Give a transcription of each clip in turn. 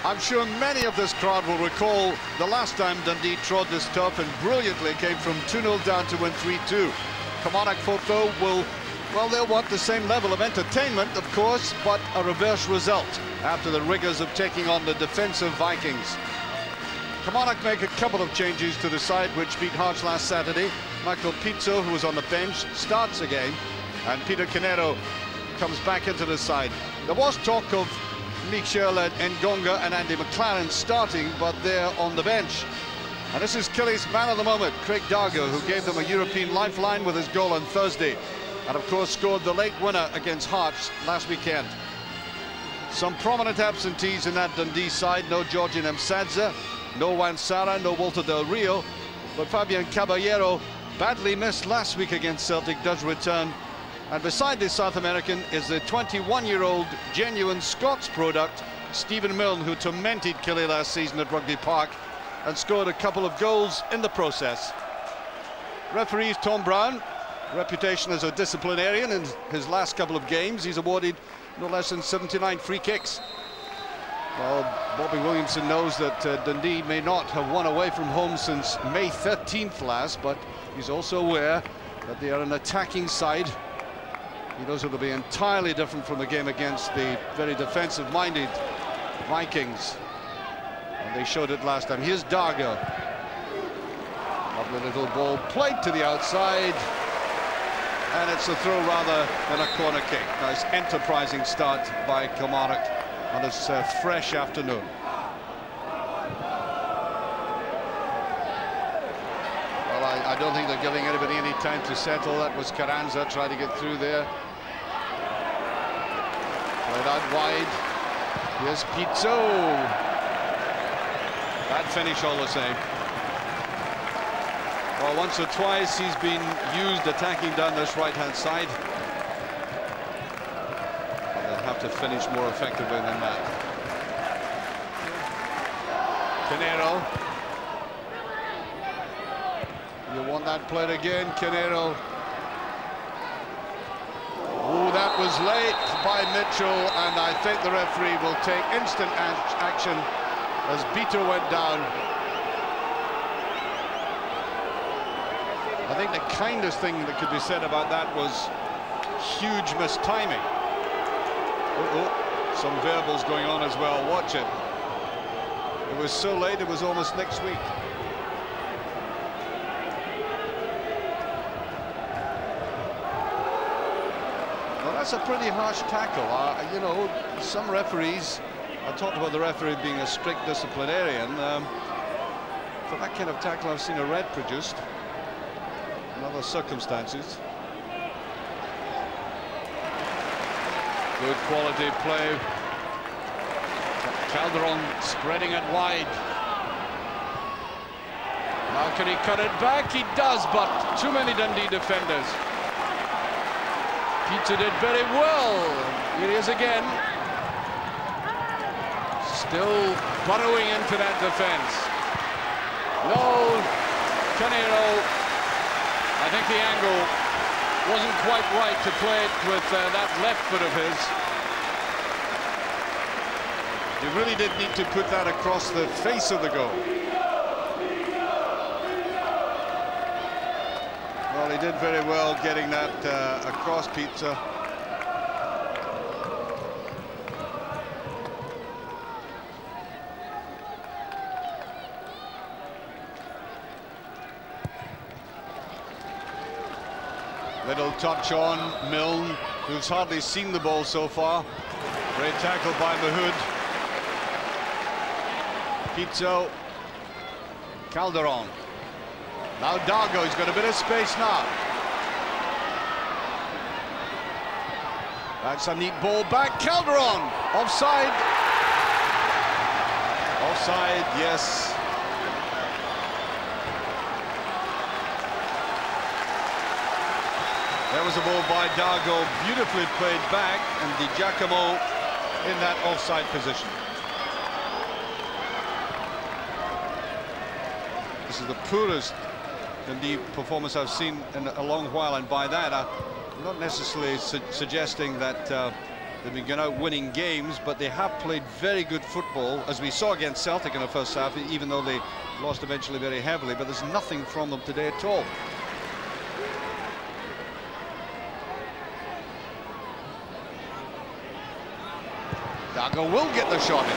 I'm sure many of this crowd will recall the last time Dundee trod this turf and brilliantly came from 2-0 down to win 3-2. Kilmarnock folk, though, they'll want the same level of entertainment, of course, but a reverse result after the rigours of taking on the defensive Vikings. Kilmarnock make a couple of changes to the side, which beat Hearts last Saturday. Michael Pizzo, who was on the bench, starts again, and Peter Canero comes back into the side. There was talk of Michel Ngonga and Andy McLaren starting, but they're on the bench. And this is Killy's man of the moment, Craig Dargo, who gave them a European lifeline with his goal on Thursday, and of course scored the late winner against Hearts last weekend. Some prominent absentees in that Dundee side. No Georgian Msadza, no Wansara, no Walter Del Rio, but Fabian Caballero, badly missed last week against Celtic, does return. And beside this South American is the 21-year-old genuine Scots product, Stephen Milne, who tormented Killie last season at Rugby Park and scored a couple of goals in the process. Referee is Tom Brown, reputation as a disciplinarian. In his last couple of games, he's awarded no less than 79 free kicks. Well, Bobby Williamson knows that Dundee may not have won away from home since May 13th last, but he's also aware that they are an attacking side. He knows it'll be entirely different from the game against the very defensive-minded Vikings. And they showed it last time. Here's Dargo. Lovely little ball played to the outside. And it's a throw rather than a corner kick. Nice enterprising start by Kilmarnock on this fresh afternoon. Well, I don't think they're giving anybody any time to settle. That was Carranza trying to get through there. Played out wide. Here's Pizzo. Bad finish all the same. Well, once or twice he's been used attacking down this right-hand side. But they'll have to finish more effectively than that. Canero. You want that played again, Canero. Oh, that was late by Mitchell, and I think the referee will take instant action as Beater went down. I think the kindest thing that could be said about that was huge mistiming. Some verbals going on as well. Watch it. It was so late, it was almost next week. Well, that's a pretty harsh tackle. You know, some referees, I talked about the referee being a strict disciplinarian. For that kind of tackle, I've seen a red produced in other circumstances. Good quality play. Calderon spreading it wide. Now can he cut it back? He does, but too many Dundee defenders. Pizza did very well. Here he is again. Still burrowing into that defense. No, Canero. I think the angle wasn't quite right to play it with that left foot of his. He really did need to put that across the face of the goal. Well, he did very well getting that across Pizza. Little touch on Milne, who's hardly seen the ball so far. Great tackle by Mahood. Pizzo. Calderon. Now Dargo, he's got a bit of space now. That's a neat ball back. Calderon. Offside. Offside, yes. There was a ball by Dargo, beautifully played back, and Di Giacomo in that offside position. This is the poorest Dundee performance I've seen in a long while, and by that I'm not necessarily suggesting that They've been going out winning games, but they have played very good football, as we saw against Celtic in the first half, even though they lost eventually very heavily. But there's nothing from them today at all. Dago will get the shot in.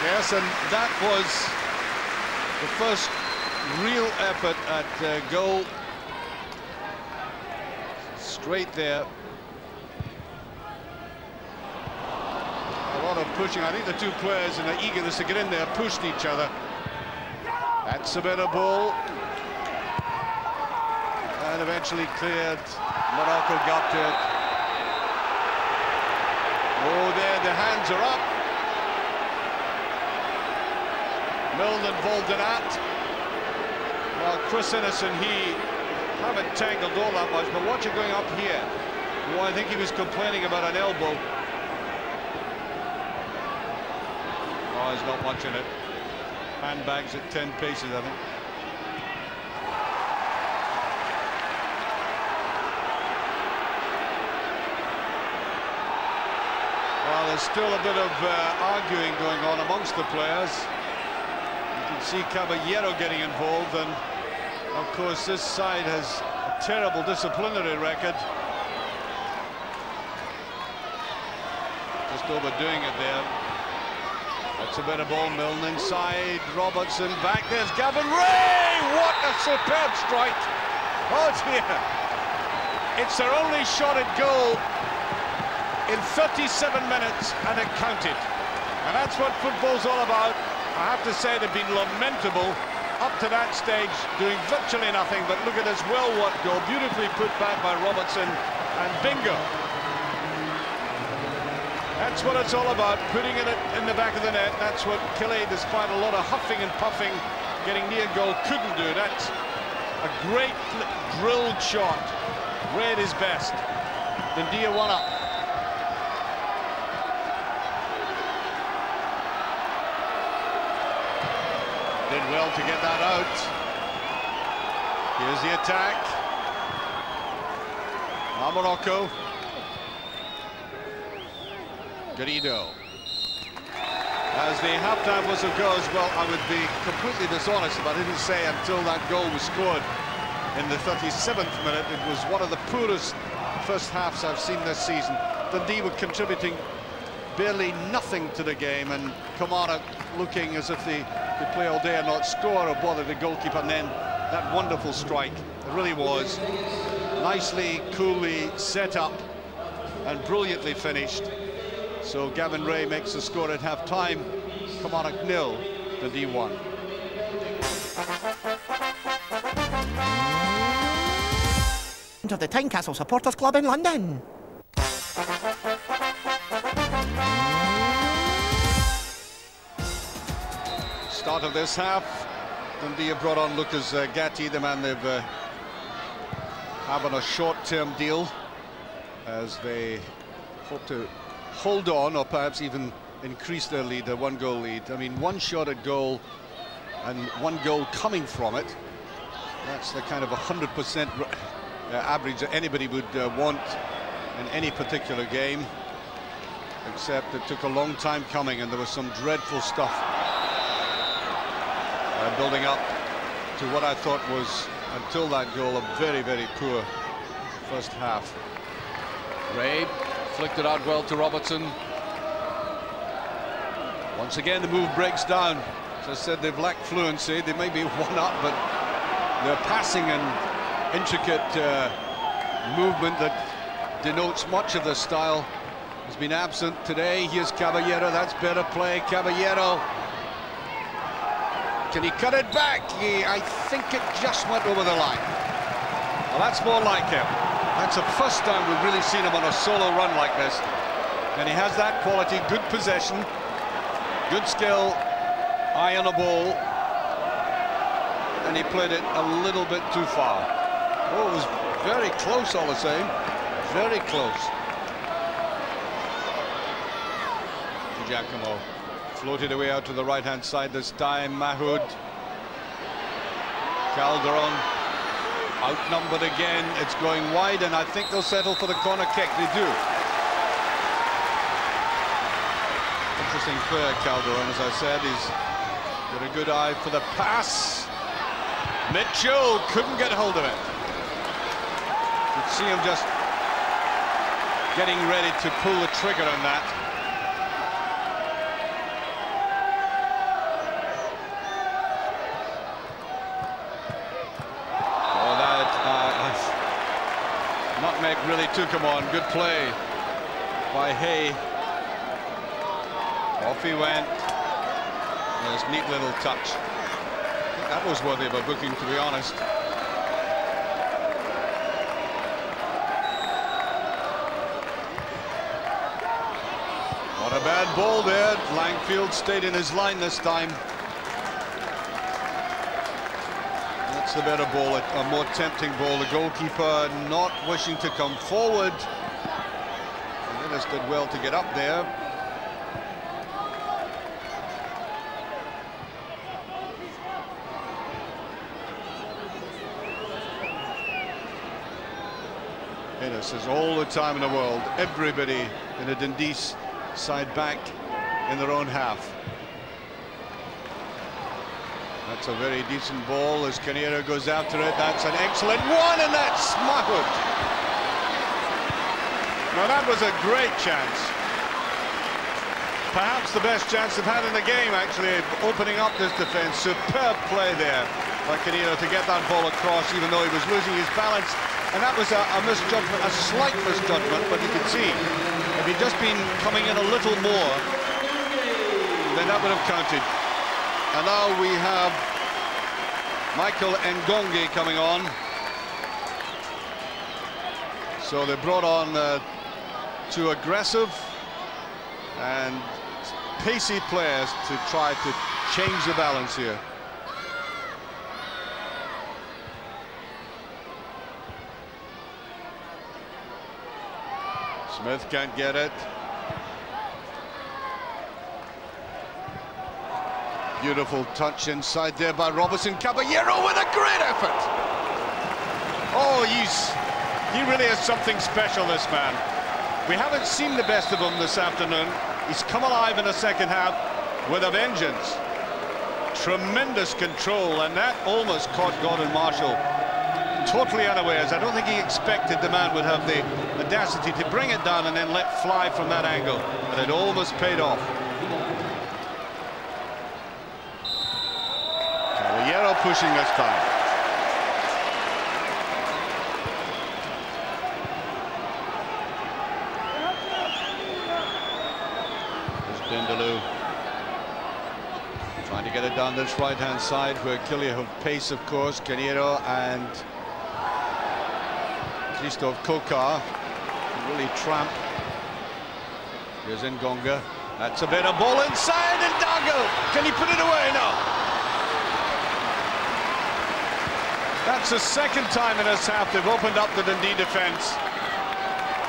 Yes, and that was the first real effort at goal. Straight there. A lot of pushing. I think the two players in their eagerness to get in there pushed each other. That's a better ball. And eventually cleared. Morocco got to it. Oh, there, the hands are up. Milne involved in that. Well, Chris Innes and he haven't tangled all that much, but watch it going up here. Well, I think he was complaining about an elbow. Oh, there's not much in it. Handbags at 10 paces, I think. Well, there's still a bit of arguing going on amongst the players. You can see Caballero getting involved, and of course this side has a terrible disciplinary record. Just overdoing it there. That's a better ball. Milne inside, Robertson back. There's Gavin Ray! What a superb strike! Oh dear! It's their only shot at goal in 37 minutes, and it counted. And that's what football's all about. I have to say they've been lamentable up to that stage, doing virtually nothing, but look at this well-worked goal, beautifully put back by Robertson, and bingo. That's what it's all about, putting it in the back of the net. That's what Kelly, despite a lot of huffing and puffing, getting near goal, couldn't do. That's a great drilled shot. Ray at his best. Dundee 1 up. Did well to get that out. Here's the attack. Now Morocco. Garrido. As the half-time whistle goes, well, I would be completely dishonest if I didn't say until that goal was scored in the 37th minute, it was one of the poorest first halves I've seen this season. Dundee were contributing barely nothing to the game, and Kilmarnock looking as if they could play all day and not score or bother the goalkeeper. And then that wonderful strike, it really was nicely, coolly set up and brilliantly finished. So Gavin Ray makes the score at half-time. Kilmarnock 0, Dundee 1. Of the Tynecastle Supporters Club in London. Start of this half, Dundee have brought on Lucas Gatti, the man they've have on a short-term deal, as they hope to hold on or perhaps even increase their lead, their one-goal lead. I mean, one shot at goal and one goal coming from it. That's the kind of 100% average that anybody would want in any particular game, except it took a long time coming and there was some dreadful stuff building up to what I thought was, until that goal, a very, very poor first half. Ray flicked it out well to Robertson. Once again, the move breaks down. As I said, they've lacked fluency. They may be one up, but their passing and intricate movement that denotes much of the style has been absent today. Here's Caballero. That's better play. Caballero. Can he cut it back? I think it just went over the line. Well, that's more like him. That's the first time we've really seen him on a solo run like this. And he has that quality, good possession, good skill, eye on the ball. And he played it a little bit too far. Oh, it was very close all the same. Very close. Giacomo. Floated away out to the right-hand side this time. Mahoud. Calderon. Outnumbered again, it's going wide, and I think they'll settle for the corner kick. They do. Interesting player, Calderon, as I said. He's got a good eye for the pass. Mitchell couldn't get hold of it. You could see him just getting ready to pull the trigger on that. Oh, that nutmeg really took him on. Good play by Hay. Off he went. Nice neat little touch. I think that was worthy of a booking, to be honest. Not a bad ball there. Langfield stayed in his line this time. That's the better ball, a more tempting ball. The goalkeeper not wishing to come forward. Dennis did well to get up there. Dennis has all the time in the world. Everybody in the Dundee side back in their own half. That's a very decent ball as Canero goes after it. That's an excellent one, and that's Mahmoud. Now that was a great chance. Perhaps the best chance they've had in the game, actually, opening up this defence. Superb play there by Canero to get that ball across, even though he was losing his balance. And that was a misjudgment, a slight misjudgment, but you could see if he'd just been coming in a little more, then that would have counted. And now we have Michael Ngonge coming on. So they brought on two aggressive and pacey players to try to change the balance here. Smith can't get it. Beautiful touch inside there by Robertson. Caballero with a great effort. Oh, he really is something special, this man. We haven't seen the best of him this afternoon. He's come alive in the second half with a vengeance. Tremendous control, and that almost caught Gordon Marshall totally unawares. I don't think he expected the man would have the audacity to bring it down and then let fly from that angle, but it almost paid off. Caballero pushing this time. There's Bindaloo trying to get it down this right-hand side where Killia have pace, of course. Canero and Christophe Kokar really tramp. Here's Ngonga. That's a better ball inside, and Dago. Can he put it away? No. That's the second time in this half they've opened up the Dundee defence.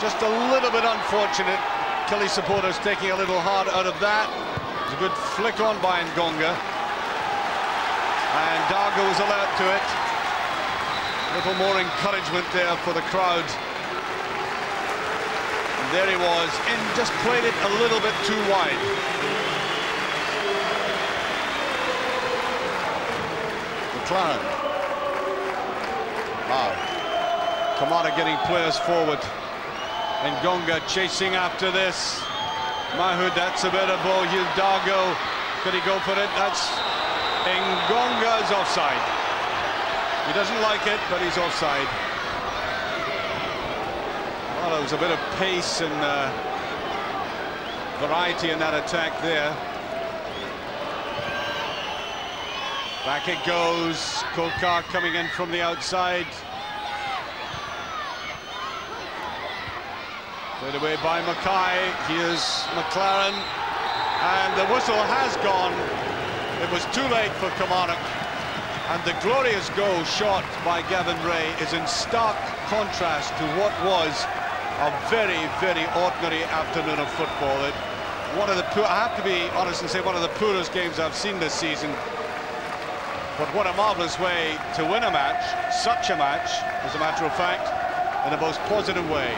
Just a little bit unfortunate. Killie supporters taking a little hard out of that. It's a good flick on by Ngonga. And Dago was alert to it. A little more encouragement there for the crowd. And there he was, and just played it a little bit too wide. McLaren. Wow. Kilmarnock getting players forward. Ngonga chasing after this. Mahmoud, that's a better ball. Dago, could he go for it? That's Ngonga's offside. He doesn't like it, but he's offside. Well, there was a bit of pace and variety in that attack there. Back it goes. Kokar coming in from the outside. Played away by Mackay. Here's McLaren. And the whistle has gone. It was too late for Kilmarnock. And the glorious goal shot by Gavin Ray is in stark contrast to what was a very, very ordinary afternoon of football. I have to be honest and say one of the poorest games I've seen this season. But what a marvellous way to win a match, such a match, as a matter of fact, in the most positive way.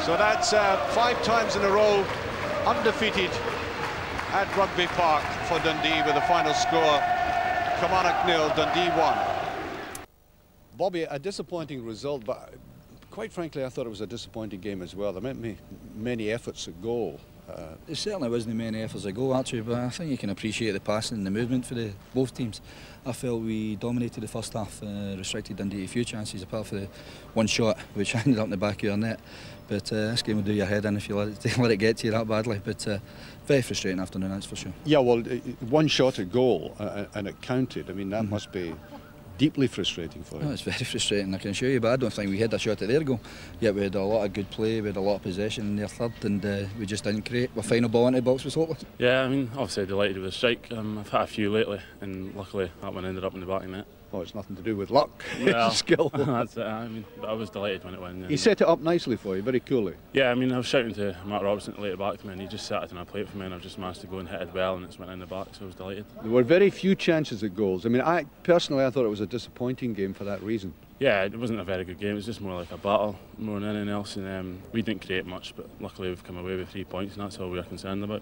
So that's 5 times in a row undefeated at Rugby Park for Dundee, with the final score Kilmarnock 0, Dundee 1. Bobby, a disappointing result, but quite frankly I thought it was a disappointing game as well. There meant many efforts at goal. There certainly wasn't many efforts to go actually, but I think you can appreciate the passing and the movement for both teams. I felt we dominated the first half, restricted Dundee a few chances apart from the one shot which ended up in the back of your net. But this game will do your head in if you let it get to you that badly. But very frustrating afternoon, that's for sure. Yeah, well, one shot at goal and it counted. I mean, that must be deeply frustrating for you. Oh, it's very frustrating, I can assure you, but I don't think we had a shot at their goal. Yet we had a lot of good play, we had a lot of possession in their third, and we just didn't create. Our final ball into the box was hopeless. Yeah, I mean, obviously delighted with the strike. I've had a few lately, and luckily that one ended up in the back of the net. Oh, it's nothing to do with luck, Well, it's skill. That's it. I mean, but I was delighted when it went. He set it up nicely for you, very coolly. Yeah, I mean, I was shouting to Mark Robertson to lay it back to me, and he just sat it on a plate for me, and I've just managed to go and hit it well, and it's went in the back, so I was delighted. There were very few chances at goals. I mean, I personally thought it was a disappointing game for that reason. Yeah, it wasn't a very good game. It was just more like a battle, more than anything else, and we didn't create much, but luckily we've come away with 3 points, and that's all we are concerned about.